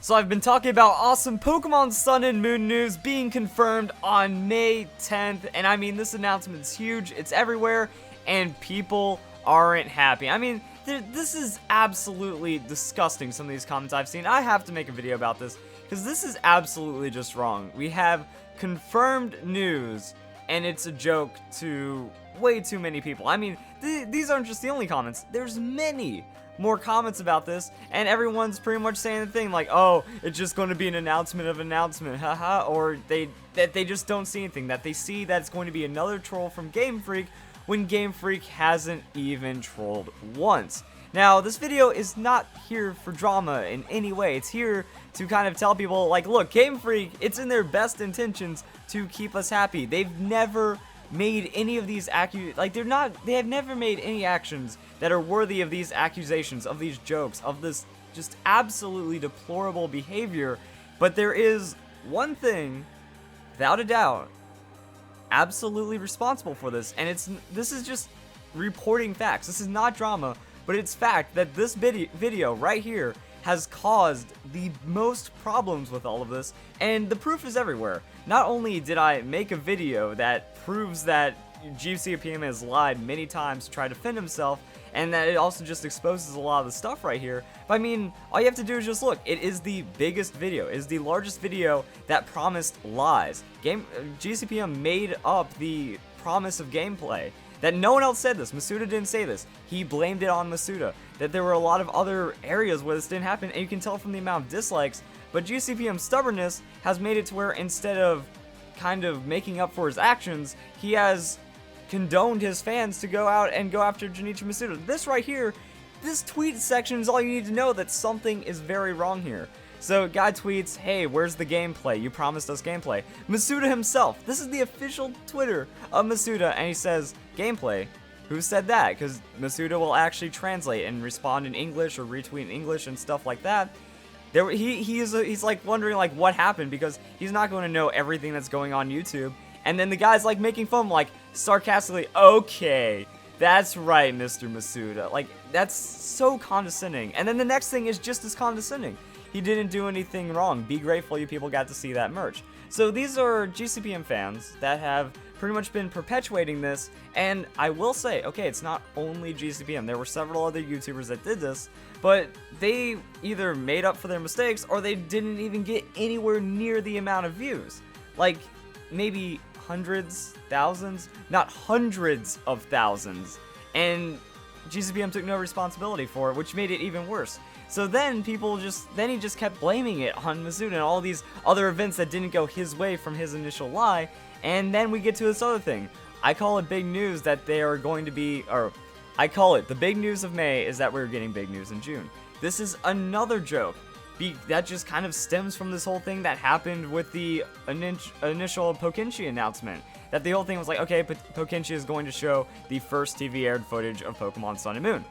So I've been talking about awesome Pokemon Sun and Moon news being confirmed on May 10th, and I mean, this announcement is huge, it's everywhere, and people aren't happy. I mean, this is absolutely disgusting, some of these comments I've seen. I have to make a video about this, because this is absolutely just wrong. We have confirmed news, and it's a joke to way too many people. I mean, these aren't just the only comments, there's many more comments about this, and everyone's pretty much saying the thing like, oh, it's just going to be an announcement of announcement, haha, or that they just don't see anything, that they see that it's going to be another troll from Game Freak when Game Freak hasn't even trolled once. Now, this video is not here for drama in any way. It's here to kind of tell people, like, look, Game Freak, it's in their best intentions to keep us happy. They've never made any of these they have never made any actions that are worthy of these accusations, of these jokes, of this just absolutely deplorable behavior. But there is one thing, without a doubt, absolutely responsible for this, and this is just reporting facts. This is not drama, but it's fact that this video right here has caused the most problems with all of this, and the proof is everywhere. Not only did I make a video that proves that GCPM has lied many times to try to defend himself, and that it also just exposes a lot of the stuff right here, but I mean, all you have to do is just look. It is the biggest video. It is the largest video that promised lies. GCPM made up the promise of gameplay. That no one else said this. Masuda didn't say this. He blamed it on Masuda. That there were a lot of other areas where this didn't happen, and you can tell from the amount of dislikes. But GCPM's stubbornness has made it to where instead of kind of making up for his actions, he has condoned his fans to go out and go after Junichi Masuda. This right here, this tweet section is all you need to know that something is very wrong here. So, guy tweets, hey, where's the gameplay? You promised us gameplay. Masuda himself, this is the official Twitter of Masuda, and he says, gameplay? Who said that? Because Masuda will actually translate and respond in English or retweet in English and stuff like that. He's like wondering like what happened, because he's not going to know everything that's going on YouTube. And then the guy's like making fun, like sarcastically, okay, that's right, Mr. Masuda. Like, that's so condescending. And then the next thing is just as condescending. He didn't do anything wrong. Be grateful you people got to see that merch. So these are GCPM fans that have pretty much been perpetuating this, and I will say, okay, it's not only GCPM. There were several other YouTubers that did this, but they either made up for their mistakes or they didn't even get anywhere near the amount of views. Like, maybe hundreds, thousands, not hundreds of thousands. And GCPM took no responsibility for it, which made it even worse. So then he just kept blaming it on Masuda and all these other events that didn't go his way from his initial lie. And then we get to this other thing. I call it big news that they are going to be, or I call it the big news of May is that we're getting big news in June. This is another joke. That just kind of stems from this whole thing that happened with the initial Pokenchi announcement. That the whole thing was like, okay, Pokenchi is going to show the first TV aired footage of Pokemon Sun and Moon.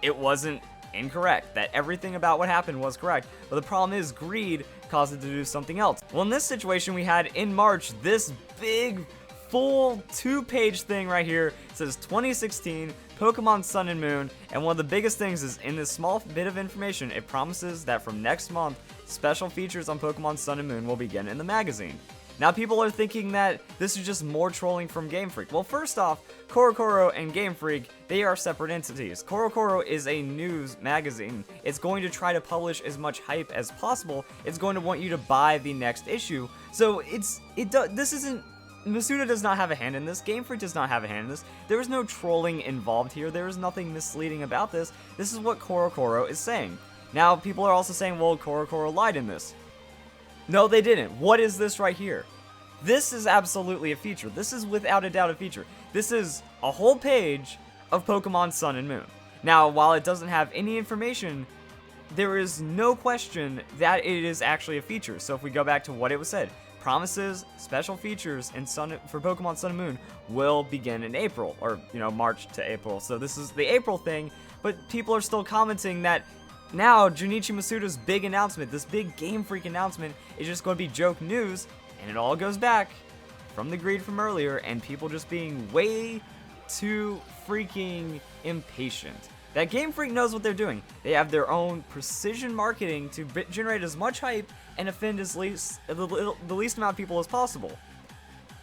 It wasn't incorrect. That everything about what happened was correct. But the problem is greed caused it to do something else. Well, in this situation we had in March this big full 2-page thing right here. It says 2016 Pokemon Sun and Moon, and one of the biggest things is in this small bit of information, it promises that from next month, special features on Pokemon Sun and Moon will begin in the magazine. Now people are thinking that this is just more trolling from Game Freak. Well, first off, CoroCoro and Game Freak, they are separate entities. CoroCoro is a news magazine. It's going to try to publish as much hype as possible. It's going to want you to buy the next issue. So Masuda does not have a hand in this. Game Freak does not have a hand in this. There is no trolling involved here. There is nothing misleading about this. This is what CoroCoro is saying. Now, people are also saying, well, CoroCoro lied in this. No, they didn't. What is this right here? This is absolutely a feature. This is without a doubt a feature. This is a whole page of Pokemon Sun and Moon. Now, while it doesn't have any information, there is no question that it is actually a feature. So if we go back to what it was said, promises, special features for Pokemon Sun and Moon will begin in April, or, March to April. So this is the April thing, but people are still commenting that now Junichi Masuda's big announcement, this big Game Freak announcement, is just going to be joke news, and it all goes back from the greed from earlier and people just being way too freaking impatient. that Game Freak knows what they're doing. They have their own precision marketing to generate as much hype and offend the least amount of people as possible.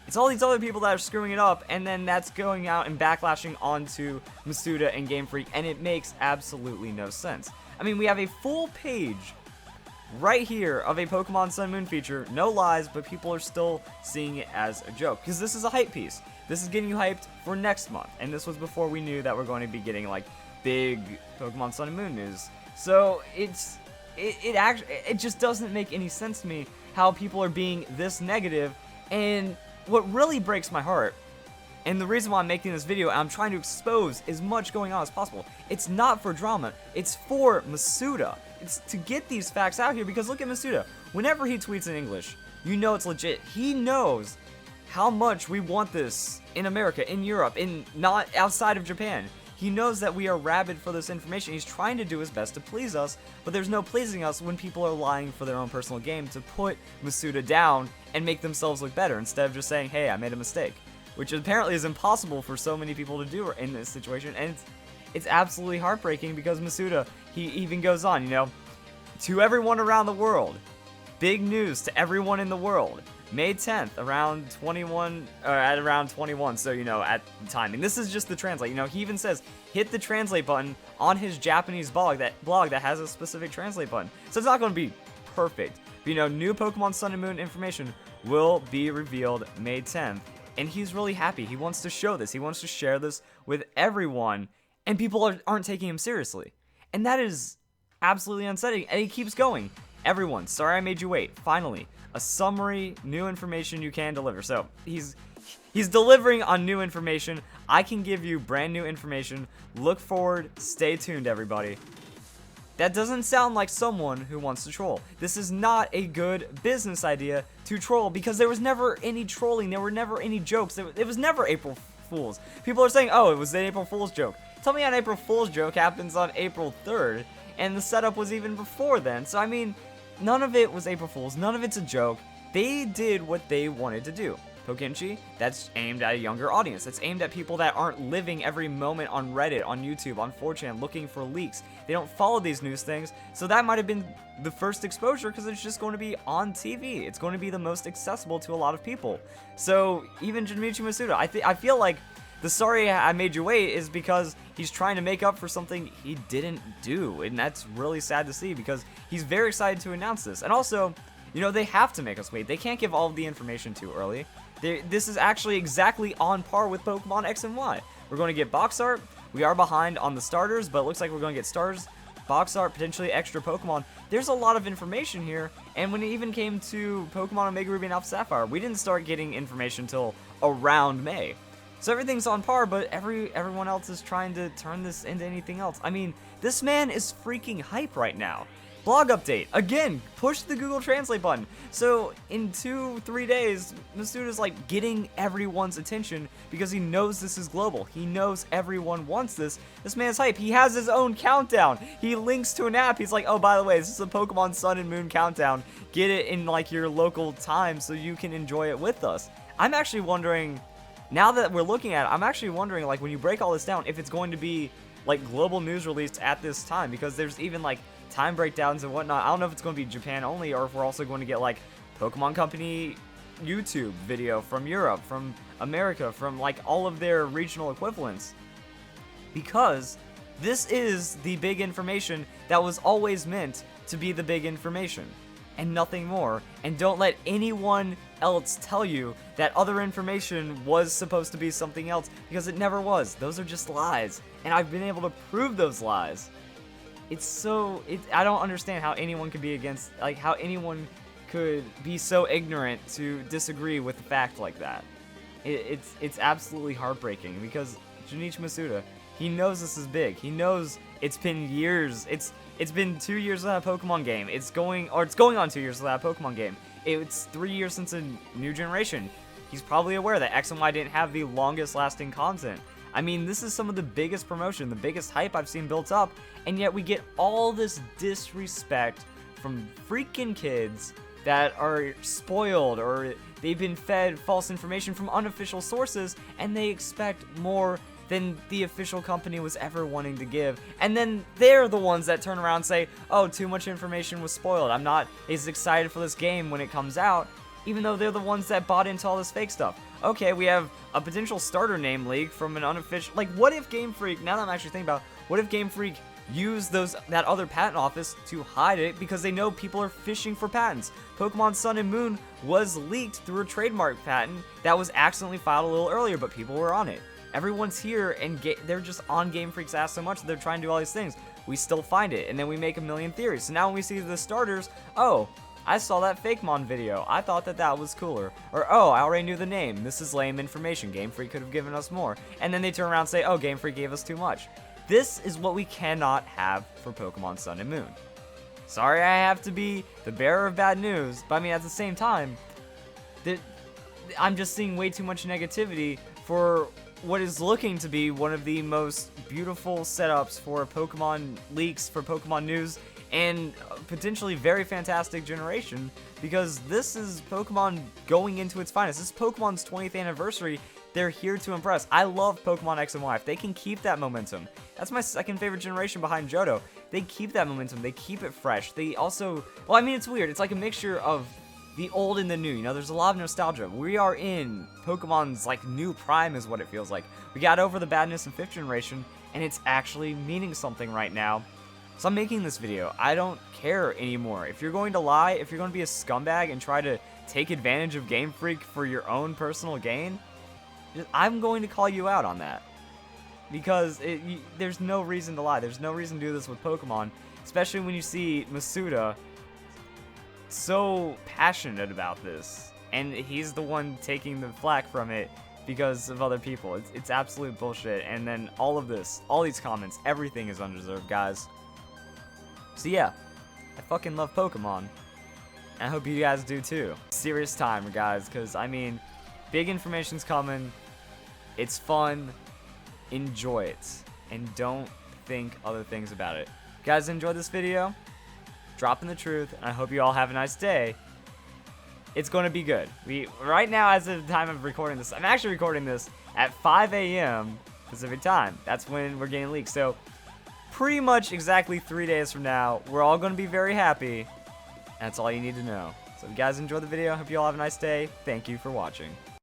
It's all these other people that are screwing it up, and then that's going out and backlashing onto Masuda and Game Freak, and it makes absolutely no sense. I mean, we have a full page right here of a Pokemon Sun Moon feature, no lies, but people are still seeing it as a joke, because this is a hype piece. This is getting you hyped for next month, and this was before we knew that we're going to be getting, like, big Pokemon Sun and Moon news. So, it just doesn't make any sense to me how people are being this negative, and what really breaks my heart, and the reason why I'm making this video, and I'm trying to expose as much going on as possible, it's not for drama, it's for Masuda. It's to get these facts out here, because look at Masuda. Whenever he tweets in English, you know it's legit. He knows how much we want this in America, in Europe, in not outside of Japan. He knows that we are rabid for this information. He's trying to do his best to please us, but there's no pleasing us when people are lying for their own personal game to put Masuda down and make themselves look better instead of just saying, hey, I made a mistake. Which apparently is impossible for so many people to do in this situation, and it's absolutely heartbreaking because Masuda, he even goes on, you know, to everyone around the world, big news to everyone in the world, May 10th, around 21, or at around 21, so, you know, at the timing. This is just the translate, you know, he even says, hit the translate button on his Japanese blog that has a specific translate button. So it's not going to be perfect, but, you know, new Pokemon Sun and Moon information will be revealed May 10th, and he's really happy. He wants to show this, he wants to share this with everyone, and people aren't taking him seriously. And that is absolutely unsettling, and he keeps going. Everyone, sorry I made you wait. Finally, a summary, new information you can deliver. So, he's delivering on new information. I can give you brand new information. Look forward, stay tuned, everybody. That doesn't sound like someone who wants to troll. This is not a good business idea to troll, because there was never any trolling, there were never any jokes, it was never April Fools. People are saying, oh, it was an April Fool's joke. Tell me an April Fool's joke happens on April 3rd, and the setup was even before then. So, I mean, none of it was April Fool's, none of it's a joke. They did what they wanted to do. Pokenchi, that's aimed at a younger audience. That's aimed at people that aren't living every moment on Reddit, on YouTube, on 4chan, looking for leaks. They don't follow these news things, so that might have been the first exposure because it's just going to be on TV. It's going to be the most accessible to a lot of people. So even Junichi Masuda, I feel like the sorry I made you wait is because he's trying to make up for something he didn't do, and that's really sad to see because he's very excited to announce this. And also, you know, they have to make us wait. They can't give all of the information too early. This is actually exactly on par with Pokemon X and Y. We're going to get box art. We are behind on the starters, but it looks like we're going to get starters, box art, potentially extra Pokemon. There's a lot of information here, and when it even came to Pokemon Omega Ruby and Alpha Sapphire, we didn't start getting information until around May. So everything's on par, but everyone else is trying to turn this into anything else. I mean, this man is freaking hype right now. Blog update. Again, push the Google Translate button. So in 2-3 days, Masuda's like getting everyone's attention because he knows this is global. He knows everyone wants this. This man's hype. He has his own countdown. He links to an app. He's like, oh, by the way, this is a Pokemon Sun and Moon countdown. Get it in like your local time so you can enjoy it with us. I'm actually wondering, now that we're looking at it, I'm actually wondering, like, when you break all this down, if it's going to be like global news released at this time, because there's even like time breakdowns and whatnot. I don't know if it's going to be Japan only or if we're also going to get like Pokemon Company YouTube video from Europe, from America, from like all of their regional equivalents, because this is the big information that was always meant to be the big information and nothing more. And don't let anyone else tell you that other information was supposed to be something else, because it never was. Those are just lies, and I've been able to prove those lies. I don't understand how anyone could be against, like, how anyone could be so ignorant to disagree with a fact like that. It's absolutely heartbreaking, because Junichi Masuda, he knows this is big. He knows it's been years. It's been 2 years without a Pokemon game. It's going on 2 years without a Pokemon game. It's 3 years since a new generation. He's probably aware that X and Y didn't have the longest lasting content. I mean, this is some of the biggest promotion, the biggest hype I've seen built up, and yet we get all this disrespect from freaking kids that are spoiled, or they've been fed false information from unofficial sources, and they expect more than the official company was ever wanting to give. And then they're the ones that turn around and say, oh, too much information was spoiled. I'm not as excited for this game when it comes out, even though they're the ones that bought into all this fake stuff. Okay, we have a potential starter name leak from an unofficial... Like, what if Game Freak, now that I'm actually thinking about it, what if Game Freak used that other patent office to hide it because they know people are fishing for patents? Pokemon Sun and Moon was leaked through a trademark patent that was accidentally filed a little earlier, but people were on it. Everyone's here, and they're just on Game Freak's ass so much that they're trying to do all these things. We still find it, and then we make a million theories. So now when we see the starters, oh, I saw that Fakemon video. I thought that was cooler. Or, oh, I already knew the name. This is lame information. Game Freak could have given us more. And then they turn around and say, oh, Game Freak gave us too much. This is what we cannot have for Pokemon Sun and Moon. Sorry I have to be the bearer of bad news, but I mean, at the same time, I'm just seeing way too much negativity for what is looking to be one of the most beautiful setups for Pokemon leaks, for Pokemon news, and potentially very fantastic generation, because this is Pokemon going into its finest. This is Pokemon's 20th anniversary. They're here to impress. I love Pokemon X and Y. If they can keep that momentum, that's my second favorite generation behind Johto. They keep that momentum. They keep it fresh. They also, well, I mean, it's weird. It's like a mixture of the old and the new. You know, there's a lot of nostalgia. We are in Pokemon's like new prime is what it feels like. We got over the badness in 5th generation, and it's actually meaning something right now. So I'm making this video. I don't care anymore. If you're going to lie, if you're going to be a scumbag and try to take advantage of Game Freak for your own personal gain, I'm going to call you out on that. Because there's no reason to lie. There's no reason to do this with Pokemon, especially when you see Masuda so passionate about this, and he's the one taking the flack from it because of other people. It's absolute bullshit. And then all of this, all these comments, everything is undeserved, guys. So yeah, I fucking love Pokemon. And I hope you guys do too. Serious time, guys, because I mean, big information's coming. It's fun. Enjoy it. And don't think other things about it. If you guys enjoyed this video, drop in the truth, and I hope you all have a nice day. It's going to be good. Right now, as of the time of recording this, I'm actually recording this at 5 a.m. Pacific time. That's when we're getting leaked. So pretty much exactly 3 days from now, we're all going to be very happy. That's all you need to know. So if you guys enjoyed the video, I hope you all have a nice day. Thank you for watching.